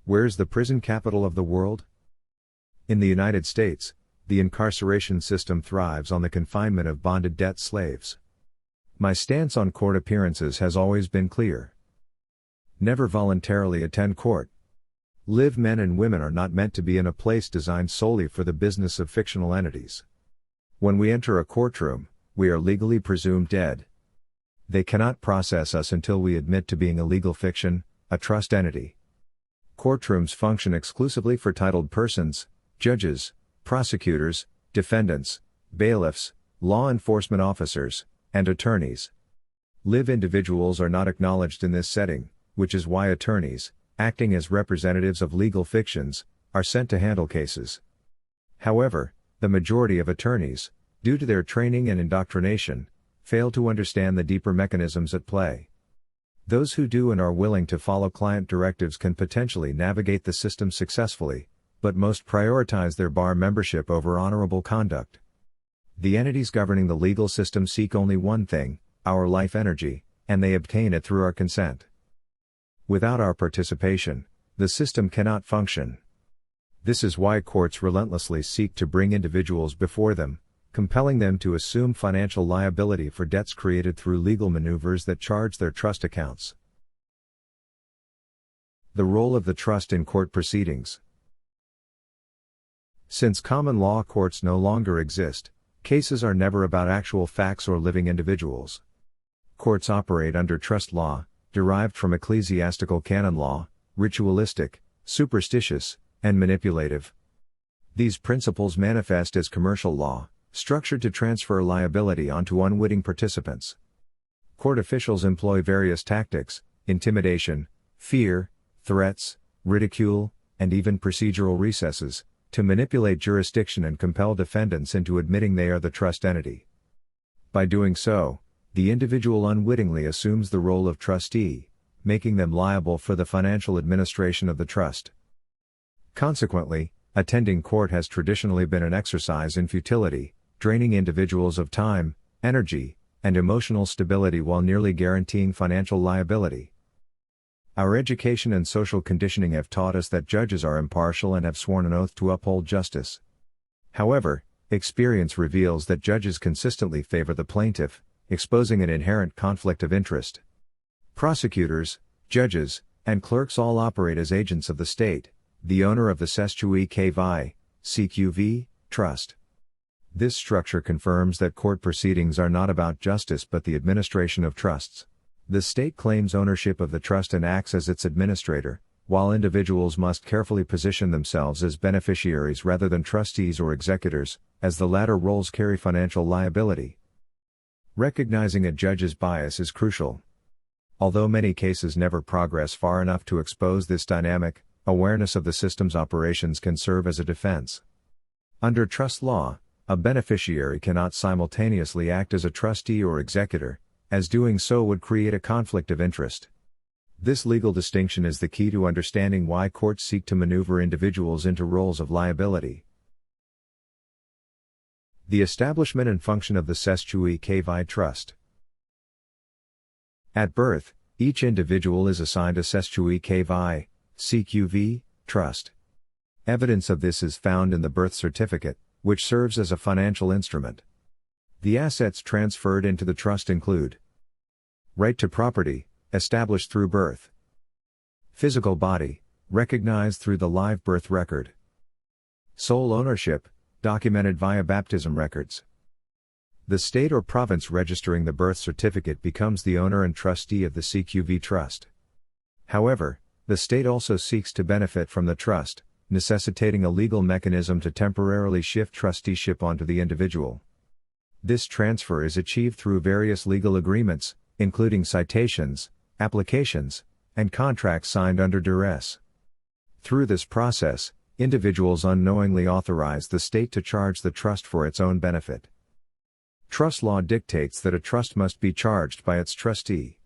Where's the prison capital of the world? In the United States, the incarceration system thrives on the confinement of bonded debt slaves. My stance on court appearances has always been clear. Never voluntarily attend court. Live men and women are not meant to be in a place designed solely for the business of fictional entities. When we enter a courtroom, we are legally presumed dead. They cannot process us until we admit to being a legal fiction, a trust entity. Courtrooms function exclusively for titled persons, judges, prosecutors, defendants, bailiffs, law enforcement officers, and attorneys. Live individuals are not acknowledged in this setting, which is why attorneys, acting as representatives of legal fictions, are sent to handle cases. However, the majority of attorneys, due to their training and indoctrination, fail to understand the deeper mechanisms at play. Those who do and are willing to follow client directives can potentially navigate the system successfully, but most prioritize their bar membership over honorable conduct. The entities governing the legal system seek only one thing, our life energy, and they obtain it through our consent. Without our participation, the system cannot function. This is why courts relentlessly seek to bring individuals before them, compelling them to assume financial liability for debts created through legal maneuvers that charge their trust accounts. The role of the trust in court proceedings. Since common law courts no longer exist, cases are never about actual facts or living individuals. Courts operate under trust law, derived from ecclesiastical canon law, ritualistic, superstitious, and manipulative. These principles manifest as commercial law, structured to transfer liability onto unwitting participants. Court officials employ various tactics: intimidation, fear, threats, ridicule, and even procedural recesses, to manipulate jurisdiction and compel defendants into admitting they are the trust entity. By doing so, the individual unwittingly assumes the role of trustee, making them liable for the financial administration of the trust. Consequently, attending court has traditionally been an exercise in futility, draining individuals of time, energy, and emotional stability while nearly guaranteeing financial liability. Our education and social conditioning have taught us that judges are impartial and have sworn an oath to uphold justice. However, experience reveals that judges consistently favor the plaintiff, exposing an inherent conflict of interest. Prosecutors, judges, and clerks all operate as agents of the state, the owner of the Cestui Que Vie, CQV, trust. This structure confirms that court proceedings are not about justice but the administration of trusts. The state claims ownership of the trust and acts as its administrator, while individuals must carefully position themselves as beneficiaries rather than trustees or executors, as the latter roles carry financial liability. Recognizing a judge's bias is crucial. Although many cases never progress far enough to expose this dynamic, awareness of the system's operations can serve as a defense. Under trust law, a beneficiary cannot simultaneously act as a trustee or executor, as doing so would create a conflict of interest. This legal distinction is the key to understanding why courts seek to maneuver individuals into roles of liability. The establishment and function of the Cestui Que Vie Trust. At birth, each individual is assigned a Cestui Que Vie, CQV, trust. Evidence of this is found in the birth certificate, which serves as a financial instrument. The assets transferred into the trust include: right to property, established through birth; physical body, recognized through the live birth record; sole ownership, documented via baptism records. The state or province registering the birth certificate becomes the owner and trustee of the CQV trust. However, the state also seeks to benefit from the trust, necessitating a legal mechanism to temporarily shift trusteeship onto the individual. This transfer is achieved through various legal agreements, including citations, applications, and contracts signed under duress. Through this process, individuals unknowingly authorize the state to charge the trust for its own benefit. Trust law dictates that a trust must be charged by its trustee.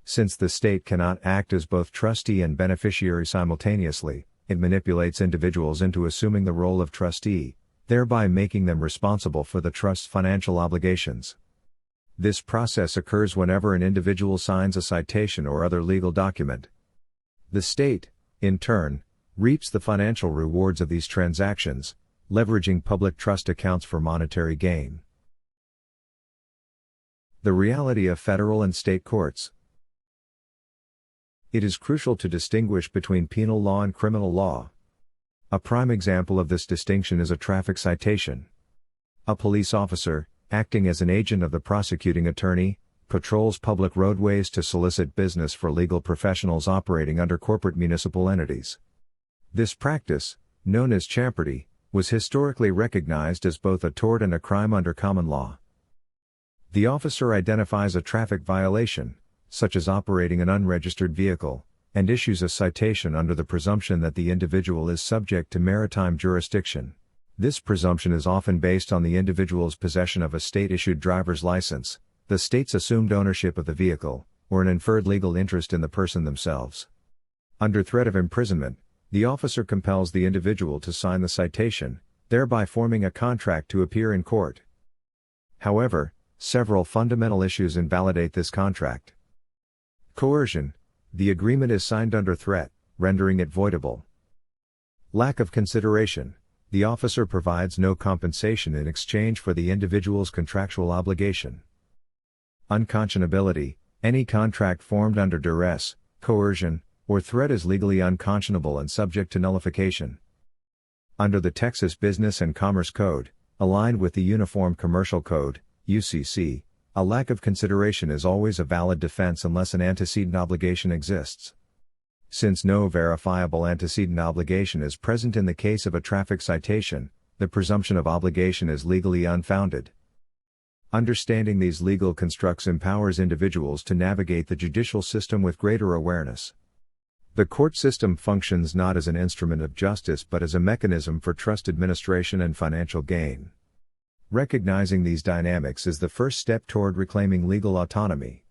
Since the state cannot act as both trustee and beneficiary simultaneously, it manipulates individuals into assuming the role of trustee, thereby making them responsible for the trust's financial obligations. This process occurs whenever an individual signs a citation or other legal document. The state, in turn, reaps the financial rewards of these transactions, leveraging public trust accounts for monetary gain. The reality of federal and state courts. It is crucial to distinguish between penal law and criminal law. A prime example of this distinction is a traffic citation. A police officer, acting as an agent of the prosecuting attorney, patrols public roadways to solicit business for legal professionals operating under corporate municipal entities. This practice, known as champerty, was historically recognized as both a tort and a crime under common law. The officer identifies a traffic violation, such as operating an unregistered vehicle, and issues a citation under the presumption that the individual is subject to maritime jurisdiction. This presumption is often based on the individual's possession of a state-issued driver's license, the state's assumed ownership of the vehicle, or an inferred legal interest in the person themselves. Under threat of imprisonment, the officer compels the individual to sign the citation, thereby forming a contract to appear in court. However, several fundamental issues invalidate this contract. Coercion. The agreement is signed under threat, rendering it voidable. Lack of consideration. The officer provides no compensation in exchange for the individual's contractual obligation. Unconscionability. Any contract formed under duress, coercion, or threat is legally unconscionable and subject to nullification. Under the Texas Business and Commerce Code, aligned with the Uniform Commercial Code, UCC, a lack of consideration is always a valid defense unless an antecedent obligation exists. Since no verifiable antecedent obligation is present in the case of a traffic citation, the presumption of obligation is legally unfounded. Understanding these legal constructs empowers individuals to navigate the judicial system with greater awareness. The court system functions not as an instrument of justice but as a mechanism for trust administration and financial gain. Recognizing these dynamics is the first step toward reclaiming legal autonomy.